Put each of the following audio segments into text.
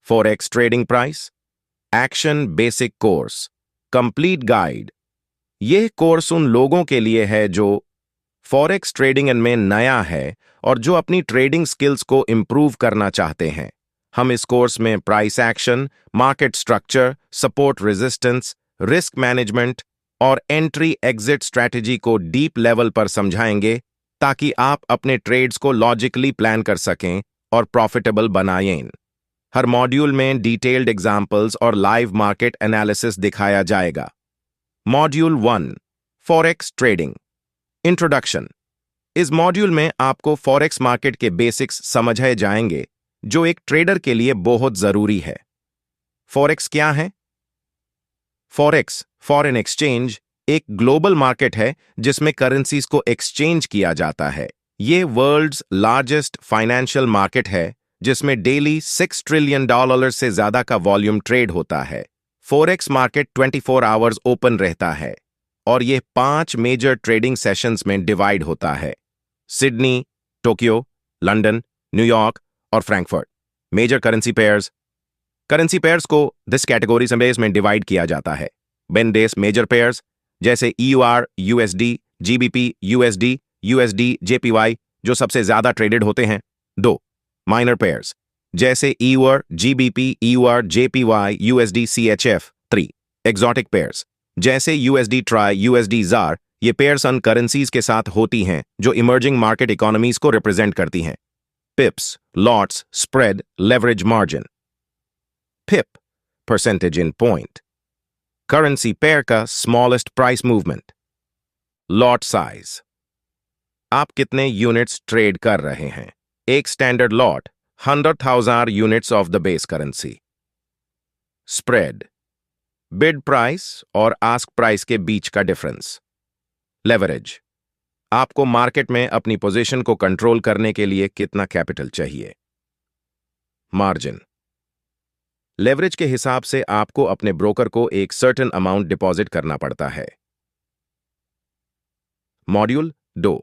Forex trading price, action basic course, complete guide. यह course उन लोगों के लिए है जो फॉरेक्स ट्रेडिंग में नया है और जो अपनी ट्रेडिंग स्किल्स को इंप्रूव करना चाहते हैं। हम इस कोर्स में price action, market structure, support resistance, risk management और एंट्री एग्जिट स्ट्रैटेजी को डीप लेवल पर समझाएंगे ताकि आप अपने ट्रेड्स को लॉजिकली प्लान कर सकें और प्रॉफिटेबल बनाएं। हर मॉड्यूल में डिटेल्ड एग्जाम्पल्स और लाइव मार्केट एनालिसिस दिखाया जाएगा। Module 1, forex trading introduction. इस मॉड्यूल में आपको फॉरेक्स मार्केट के बेसिक्स समझाए जाएंगे जो एक ट्रेडर के लिए बहुत जरूरी है। फॉरेक्स क्या है? फॉरेक्स, फॉरेन एक्सचेंज, एक ग्लोबल मार्केट है जिसमें करेंसीज को एक्सचेंज किया जाता है। ये वर्ल्ड्स लार्जेस्ट फाइनेंशियल मार्केट है जिसमें डेली $6 ट्रिलियन से ज्यादा का वॉल्यूम ट्रेड होता है। फॉरेक्स मार्केट 24 आवर्स ओपन रहता है और यह 5 मेजर ट्रेडिंग सेशंस में डिवाइड होता है। सिडनी, टोक्यो, लंदन, न्यूयॉर्क और फ्रैंकफर्ट। मेजर करेंसी पेयर्स को दिस कैटेगरीज में डिवाइड किया जाता है। बेन-बेस मेजर पेयर्स जैसे EUR, USD, GBP, USD, JPY जो सबसे ज्यादा ट्रेडेड होते हैं। 2 माइनर पेयर्स जैसे EUR, GBP, JPY, USD, CHF। 3 exotic pairs जैसे USD ट्राई, USD जार। ये पेयर्स अन करेंसीज के साथ होती हैं जो इमर्जिंग मार्केट इकोनॉमीज को रिप्रेजेंट करती हैं। Pips, lots, spread, leverage margin. Pip, percentage in point, currency pair का smallest price movement. Lot size, आप कितने यूनिट्स ट्रेड कर रहे हैं। एक standard lot 100,000 units of the base currency. Spread, bid price और आस्क प्राइस के बीच का डिफरेंस। लेवरेज, आपको मार्केट में अपनी पोजीशन को कंट्रोल करने के लिए कितना कैपिटल चाहिए। मार्जिन, लेवरेज के हिसाब से आपको अपने ब्रोकर को एक सर्टेन अमाउंट डिपॉजिट करना पड़ता है। मॉड्यूल 2,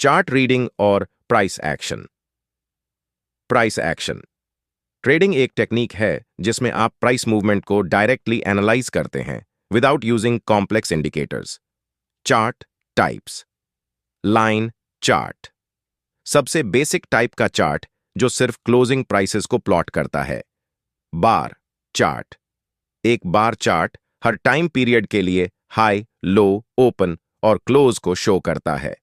चार्ट रीडिंग और price action. Price action trading एक टेक्निक है जिसमें आप प्राइस मूवमेंट को डायरेक्टली एनालाइज करते हैं without using complex indicators. Chart types. Line chart, सबसे बेसिक टाइप का चार्ट जो सिर्फ क्लोजिंग प्राइसेस को प्लॉट करता है। बार चार्ट, एक बार चार्ट हर टाइम पीरियड के लिए हाई, लो, ओपन और क्लोज को शो करता है।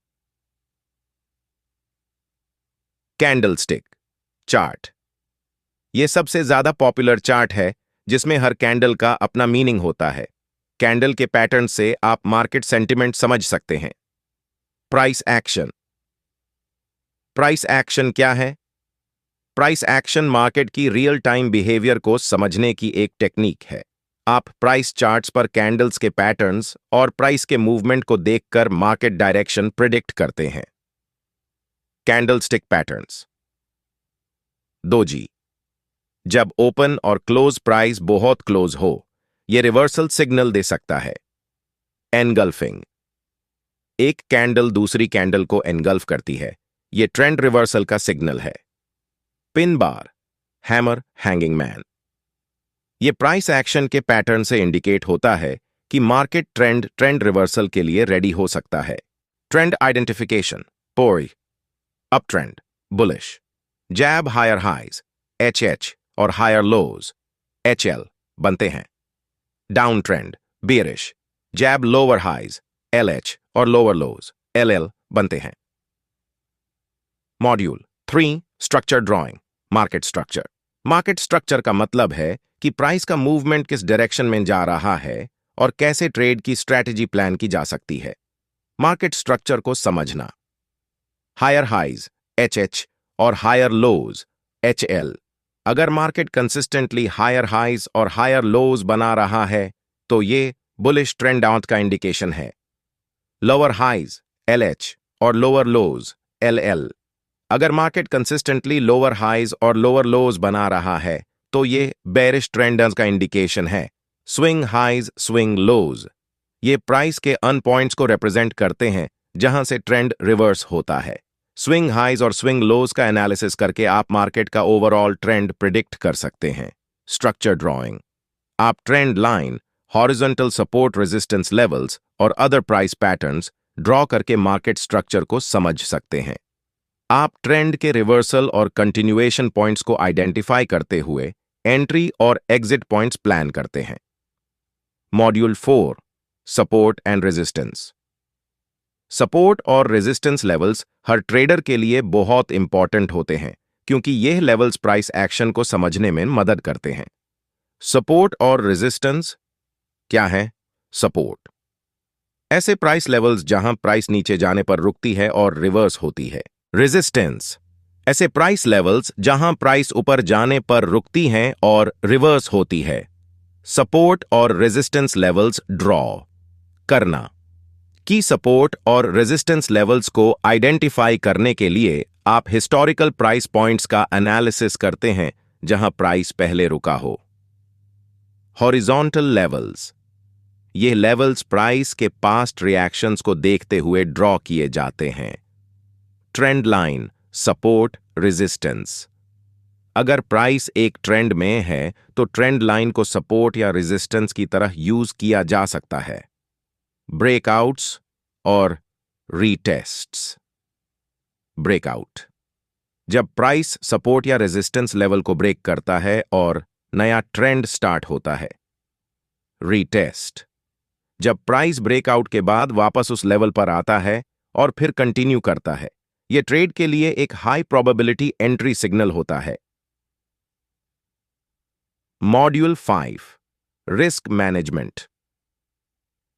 कैंडलस्टिक चार्ट, यह सबसे ज्यादा पॉपुलर चार्ट है जिसमें हर कैंडल का अपना मीनिंग होता है। कैंडल के पैटर्न से आप मार्केट सेंटिमेंट समझ सकते हैं। Price action. प्राइस एक्शन क्या है? प्राइस एक्शन मार्केट की रियल टाइम बिहेवियर को समझने की एक टेक्निक है। आप प्राइस चार्ट्स पर कैंडल्स के पैटर्न्स और प्राइस के मूवमेंट को देखकर मार्केट डायरेक्शन प्रिडिक्ट करते हैं। Candlestick patterns. 2G, जब ओपन और क्लोज प्राइस बहुत क्लोज हो, यह रिवर्सल सिग्नल दे सकता है। एनगल्फिंग, एक कैंडल दूसरी कैंडल को एनगल्फ करती है, यह ट्रेंड रिवर्सल का सिग्नल है। Pin bar, hammer, hanging man, यह प्राइस एक्शन के पैटर्न से इंडिकेट होता है कि मार्केट ट्रेंड रिवर्सल के लिए रेडी हो सकता है। Trend identification. पोरी, अप ट्रेंड, बुलिश, जैब हायर हाइज, HH और हायर लोज, HL बनते हैं। डाउन ट्रेंड, बियरिश, जैब लोअर हाइज, LH और लोअर लोज, LL बनते हैं। Module 3, structure drawing, market structure. Market structure का मतलब है कि प्राइस का मूवमेंट किस डायरेक्शन में जा रहा है और कैसे ट्रेड की स्ट्रैटेजी प्लान की जा सकती है। मार्केट स्ट्रक्चर को समझना। हायर हाइज, HH और हायर लोज, HL। अगर मार्केट कंसिस्टेंटली हायर हाइज और हायर लोज बना रहा है तो ये बुलिश ट्रेंड आउट का इंडिकेशन है। लोअर हाइज, LH और लोअर लोज, LL। अगर मार्केट कंसिस्टेंटली लोअर हाइज और लोअर लोज बना रहा है तो ये बेरिश ट्रेंड का इंडिकेशन है। स्विंग हाइज, स्विंग लोज, ये प्राइस के अन पॉइंट्स को रिप्रेजेंट करते हैं जहां से ट्रेंड रिवर्स होता है। स्विंग हाइज और स्विंग लोज का एनालिसिस करके आप मार्केट का ओवरऑल ट्रेंड प्रिडिक्ट कर सकते हैं। Structure drawing. आप trend line, horizontal support resistance levels और अदर प्राइस पैटर्न्स ड्रॉ करके मार्केट स्ट्रक्चर को समझ सकते हैं। आप ट्रेंड के रिवर्सल और कंटिन्यूएशन पॉइंट्स को आइडेंटिफाई करते हुए एंट्री और एग्जिट पॉइंट्स प्लान करते हैं। Module 4, support and resistance. Support और रेजिस्टेंस लेवल्स हर ट्रेडर के लिए बहुत इंपॉर्टेंट होते हैं क्योंकि यह लेवल्स प्राइस एक्शन को समझने में मदद करते हैं। सपोर्ट और रेजिस्टेंस क्या है? सपोर्ट ऐसे प्राइस लेवल्स जहां प्राइस नीचे जाने पर रुकती है और रिवर्स होती है। रेजिस्टेंस ऐसे प्राइस लेवल्स जहां प्राइस ऊपर जाने पर रुकती हैं और रिवर्स होती है। सपोर्ट और रेजिस्टेंस लेवल्स ड्रॉ करना। की सपोर्ट और रेजिस्टेंस लेवल्स को आइडेंटिफाई करने के लिए आप हिस्टोरिकल प्राइस पॉइंट्स का एनालिसिस करते हैं जहां प्राइस पहले रुका हो। हॉरिजॉन्टल लेवल्स ये लेवल्स प्राइस के पास्ट रिएक्शंस को देखते हुए ड्रॉ किए जाते हैं। Trend line, support, resistance. अगर प्राइस एक ट्रेंड में है तो ट्रेंड लाइन को सपोर्ट या रेजिस्टेंस की तरह यूज किया जा सकता है। ब्रेकआउट्स और रीटेस्ट्स। ब्रेकआउट जब प्राइस सपोर्ट या रेजिस्टेंस लेवल को ब्रेक करता है और नया ट्रेंड स्टार्ट होता है। रीटेस्ट जब प्राइस ब्रेकआउट के बाद वापस उस लेवल पर आता है और फिर कंटिन्यू करता है। यह ट्रेड के लिए एक हाई प्रोबेबिलिटी एंट्री सिग्नल होता है। Module 5, risk management.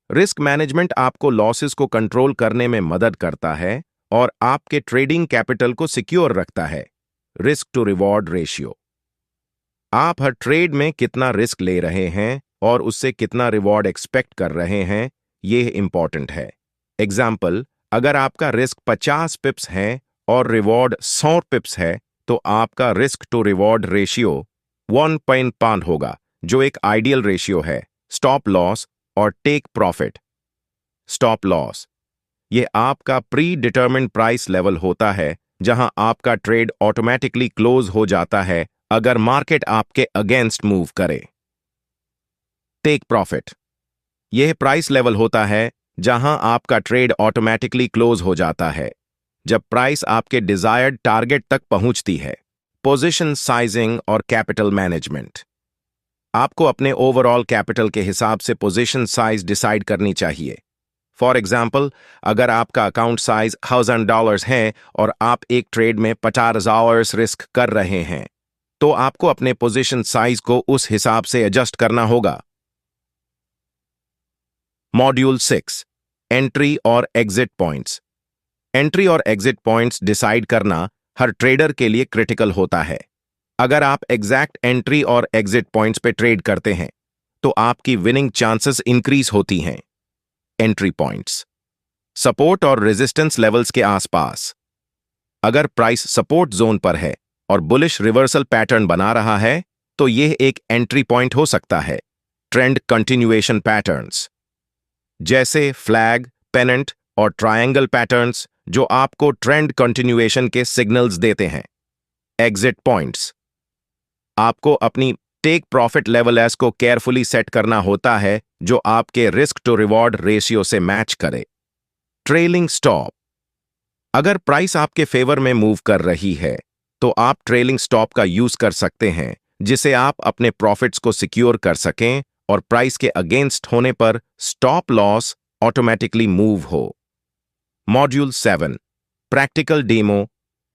Risk management आपको लॉसेस को कंट्रोल करने में मदद करता है और आपके ट्रेडिंग कैपिटल को सिक्योर रखता है। Risk to reward ratio. आप हर ट्रेड में कितना रिस्क ले रहे हैं और उससे कितना रिवॉर्ड एक्सपेक्ट कर रहे हैं, यह इंपॉर्टेंट है। एग्जाम्पल, अगर आपका रिस्क 50 पिप्स है और रिवॉर्ड 100 पिप्स है तो आपका रिस्क टू रिवॉर्ड रेशियो 1.5 होगा, जो एक आइडियल रेशियो है। स्टॉप लॉस और टेक प्रॉफिट। स्टॉप लॉस यह आपका प्री डिटरमिन्ड प्राइस लेवल होता है जहां आपका ट्रेड ऑटोमेटिकली क्लोज हो जाता है अगर मार्केट आपके अगेंस्ट मूव करे। टेक प्रॉफिट यह प्राइस लेवल होता है जहां आपका ट्रेड ऑटोमेटिकली क्लोज हो जाता है जब प्राइस आपके डिजायर्ड टारगेट तक पहुंचती है। पोजीशन साइजिंग और कैपिटल मैनेजमेंट। आपको अपने ओवरऑल कैपिटल के हिसाब से पोजीशन साइज डिसाइड करनी चाहिए। फॉर एग्जाम्पल, अगर आपका अकाउंट साइज $1000 है और आप एक ट्रेड में $50,000 रिस्क कर रहे हैं तो आपको अपने पोजीशन साइज को उस हिसाब से एडजस्ट करना होगा। मॉड्यूल 6, एंट्री और एग्जिट पॉइंट्स। एंट्री और एग्जिट पॉइंट्स डिसाइड करना हर ट्रेडर के लिए क्रिटिकल होता है। अगर आप एग्जैक्ट एंट्री और एग्जिट पॉइंट्स पे ट्रेड करते हैं तो आपकी विनिंग चांसेस इंक्रीज होती हैं। एंट्री पॉइंट्स सपोर्ट और रेजिस्टेंस लेवल्स के आसपास। अगर प्राइस सपोर्ट जोन पर है और बुलिश रिवर्सल पैटर्न बना रहा है तो यह एक एंट्री पॉइंट हो सकता है। ट्रेंड कंटिन्यूएशन पैटर्न्स जैसे फ्लैग, पेनेंट और ट्रायंगल पैटर्न्स जो आपको ट्रेंड कंटिन्यूएशन के सिग्नल्स देते हैं। एग्जिट पॉइंट्स आपको अपनी टेक प्रॉफिट लेवल एस को केयरफुली सेट करना होता है जो आपके रिस्क टू रिवॉर्ड रेशियो से मैच करे। ट्रेलिंग स्टॉप अगर प्राइस आपके फेवर में मूव कर रही है तो आप ट्रेलिंग स्टॉप का यूज कर सकते हैं जिसे आप अपने प्रॉफिट्स को सिक्योर कर सकें और प्राइस के अगेंस्ट होने पर स्टॉप लॉस ऑटोमेटिकली मूव हो। Module 7, practical demo,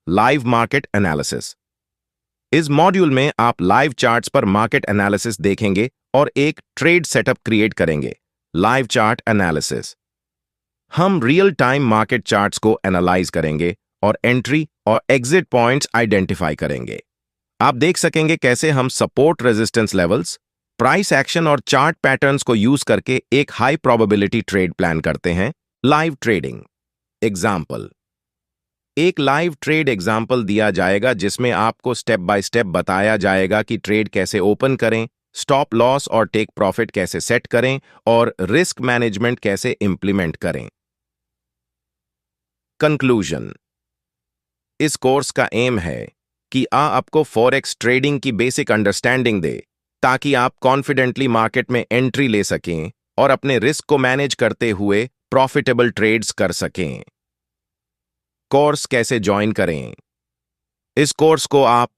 live market analysis. इस मॉड्यूल में आप लाइव चार्ट्स पर मार्केट एनालिसिस देखेंगे और एक ट्रेड सेटअप क्रिएट करेंगे। लाइव चार्ट एनालिसिस हम रियल टाइम मार्केट चार्ट्स को एनालाइज करेंगे और एंट्री और एग्जिट पॉइंट्स आइडेंटिफाई करेंगे। आप देख सकेंगे कैसे हम support, resistance levels, price action और चार्ट पैटर्न्स को यूज करके एक हाई प्रोबेबिलिटी ट्रेड प्लान करते हैं। Live trading example. एक लाइव ट्रेड एग्जाम्पल दिया जाएगा जिसमें आपको स्टेप बाय स्टेप बताया जाएगा कि ट्रेड कैसे ओपन करें, स्टॉप लॉस और टेक प्रॉफिट कैसे सेट करें और रिस्क मैनेजमेंट कैसे इंप्लीमेंट करें। कंक्लूजन। इस कोर्स का एम है कि आपको फॉरेक्स ट्रेडिंग की बेसिक अंडरस्टैंडिंग दे ताकि आप कॉन्फिडेंटली मार्केट में एंट्री ले सकें और अपने रिस्क को मैनेज करते हुए प्रॉफिटेबल ट्रेड्स कर सकें। कोर्स कैसे ज्वाइन करें? इस कोर्स को आप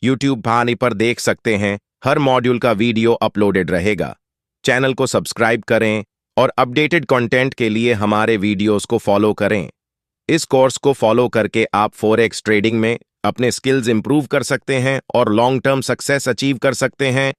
YouTube भानी पर देख सकते हैं। हर मॉड्यूल का वीडियो अपलोडेड रहेगा। चैनल को सब्सक्राइब करें और अपडेटेड कंटेंट के लिए हमारे वीडियोस को फॉलो करें। इस कोर्स को फॉलो करके आप फॉरेक्स ट्रेडिंग में अपने स्किल्स इंप्रूव कर सकते हैं और लॉन्ग टर्म सक्सेस अचीव कर सकते हैं।